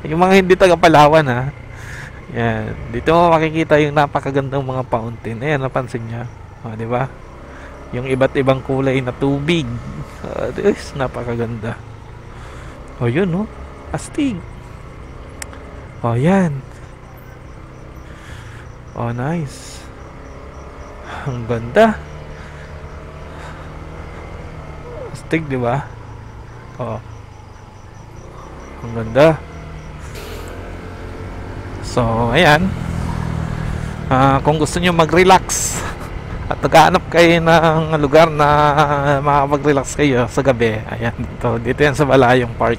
Yung mga hindi taga Palawan ha. Yan. Dito mo makikita yung napakagandang mga fountain. Ayan, napansin niya. O, di ba? Yung iba't ibang kulay na tubig. Napakaganda. O, yun, no? Astig. O, yan. O, nice. Ang ganda. Astig, di ba? O. Ang ganda. So, ayan. Kung gusto nyo mag-relax at naghahanap kayo ng lugar na makapag-relax kayo sa gabi, ayan, dito yan sa Balayong Park.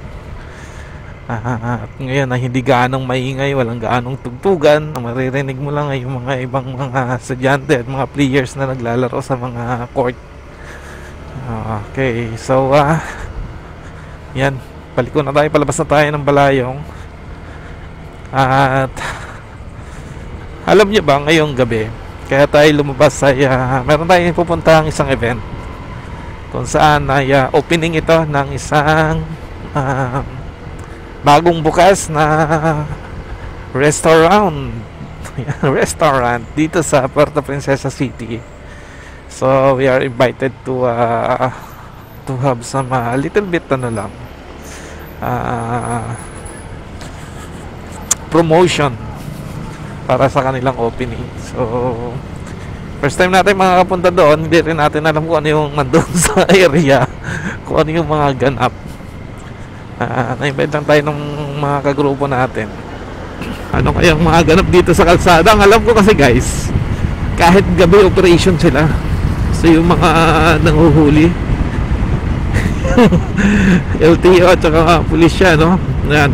At ngayon na hindi gaanong maingay, walang gaanong tugtugan, ang maririnig mo lang ay yung mga ibang mga estudyante at mga players na naglalaro sa mga court. Okay, so yan, paliko na tayo, palabas na tayo ng Balayong. At alam niyo ba, ngayong gabi kaya tayo lumabas ay meron tayong pupuntahang isang event kung saan ay opening ito ng isang bagong bukas na restaurant restaurant dito sa Puerto Princesa City. So we are invited to have some little bit lang promotion para sa kanilang opening. So first time natin makakapunta doon, hindi rin natin alam kung ano yung nandun sa area, kung ano yung mga ganap. Na-invite lang tayo ng mga kagrupo natin. Ano kayang mga ganap dito sa kalsada? Ang alam ko kasi guys, kahit gabi operation sila. So yung mga nanguhuli LTO at saka pulisya, no? Yan.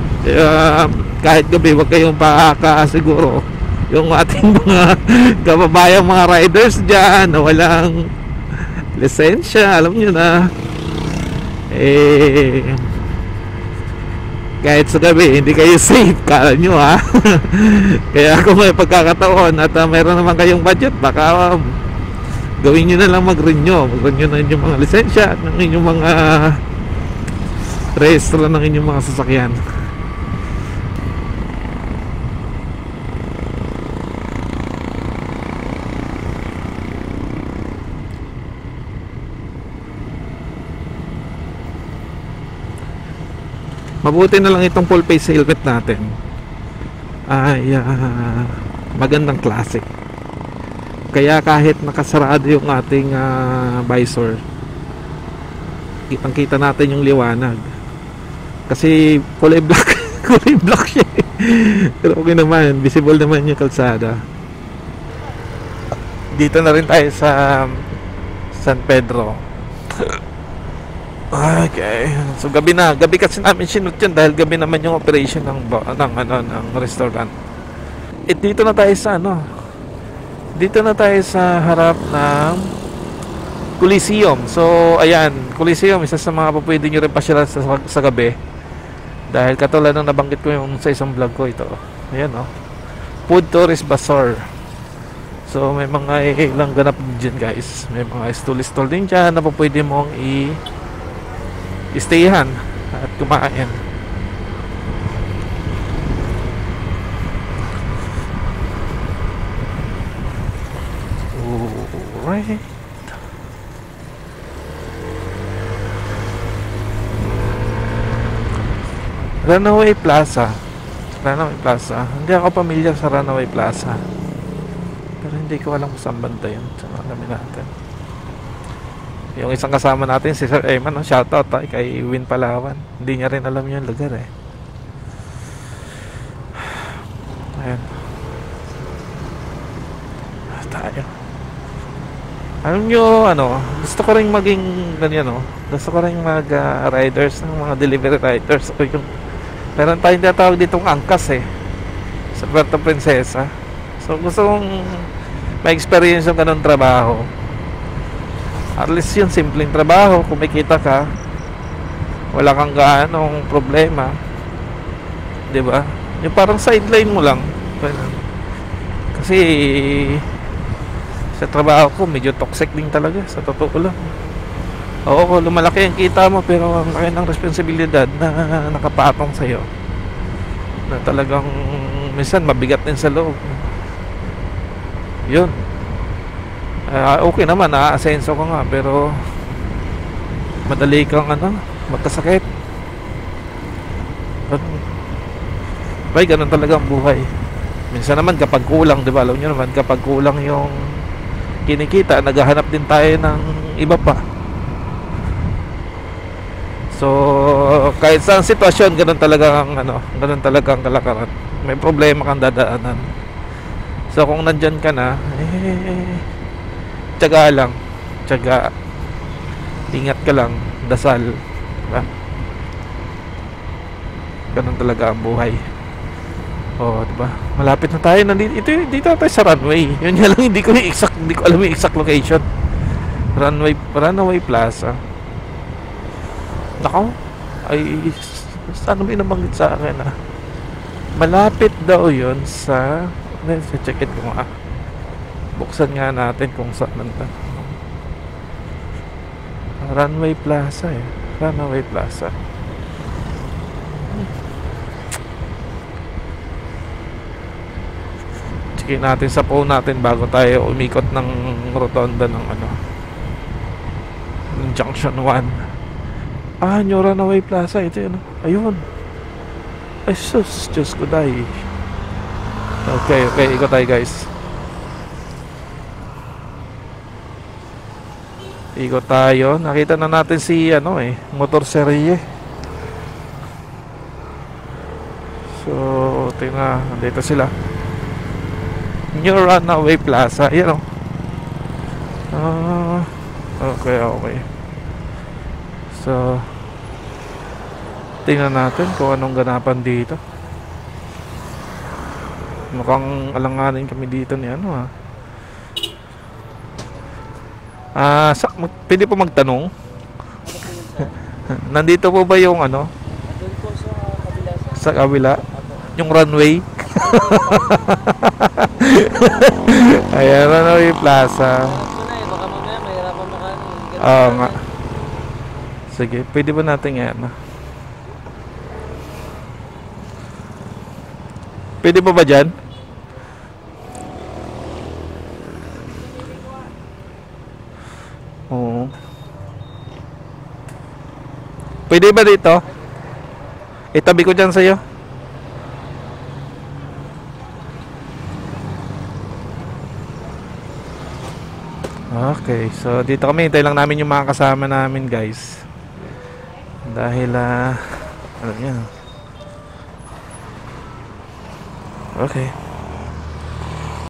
Kahit gabi, wag kayong pakakasiguro yung ating mga kababayang mga riders dyan na walang lisensya, alam nyo na, kahit sa gabi hindi kayo safe, kala nyo ha. Kaya kung may pagkakataon at mayroon naman kayong budget, baka gawin nyo na lang mag-renew na inyong mga lisensya at ng inyong mga rehistro ng inyong mga sasakyan. Mabuti na lang itong full face helmet natin ay magandang classic. Kaya kahit nakasarado yung ating visor, kitang kita natin yung liwanag kasi kulay black. Kulay black siya. Pero okay naman, visible naman yung kalsada. Dito na rin tayo sa San Pedro. Okay. So gabi na. Gabi kasi namin sinut yan dahil gabi naman yung operation ng restaurant. Dito na tayo sa dito na tayo sa harap ng Coliseum. So ayan, Coliseum, isa sa mga pwede nyo rin pasyalan sa gabi. Dahil katulad ng nabanggit ko yung sa isang vlog ko, ito. Ayan Food Tourist Bazaar. So may mga ilang ganap din dyan guys. May mga stall din dyan na pwede mong stayhan at kumain. Alright. Runaway Plaza. Hindi ako pamilyar sa Runaway Plaza, pero hindi ko alam kung saan banda yun. So alamin natin. Yung isang kasama natin, si Sir Eman, shoutout kay Win Palawan. Hindi niya rin alam yung lugar Ayan. Tayo. Alam nyo, gusto ko rin maging ganyan, gusto ko rin mag-riders ng mga delivery riders. O yung, meron tayong tinatawag ditong angkas sa Puerto Princesa. So gusto kong ma-experience yung ganun trabaho. At least yun, simpleng trabaho, kumikita ka, wala kang gaanong problema, diba? Yung parang sideline mo lang. Kasi sa trabaho ko medyo toxic din talaga, sa totoo lang. Oo, lumalaki ang kita mo, pero ang laki ng responsibilidad na nakapatong sa'yo. na talagang minsan mabigat din sa loob. Yun. Okay naman, naaasenso ko nga, pero madali kang magkasakit. Bay, ganun talaga ang buhay. Minsan naman kapag kulang, di ba, alam nyo naman, kapag kulang yung kinikita, naghahanap din tayo ng iba pa. So kahit sa sitwasyon, ganun talagang ganun talagang kalakaran. May problema kang dadaanan. So kung nandyan ka na, tiyaga lang, tiyaga, ingat ka lang, dasal, diba? Ganun talaga ang buhay. Diba? Malapit na tayo. Dito tayo sa runway. Yun nga lang, hindi ko alam yung exact location. Runway Plaza. Nako, ay ano may nabanggit sa akin malapit daw yun sa check it ko nga. Buksan nga natin kung saan nandun. Runway Plaza Runway Plaza. Checkin natin sa phone natin bago tayo umikot ng rotonda ng ng Junction 1. New Runaway Plaza. Ito yun. Ayun. Ay sus, Diyos ko dahi. Okay, ikot tayo guys. Ikot tayo. Nakita na natin si motor serye. So tingnan, dito sila. New Runaway Plaza. Ayan okay. So tingnan natin kung anong ganapan dito. Mukhang alanganin kami dito ni pwede po magtanong. Nandito po ba yung Doon po sa kabila? Yung runway? Ayan, Runaway Plaza. Baka mamaya mahirapan makanin. Oo nga. Sige, pwede ba natin pwede pa ba dyan? Oo. Pwede ba dito? Itabi ko dyan sa'yo. Okay, so dito kami. Hintay lang namin yung mga kasama namin guys. Dahil ano yan. Okay.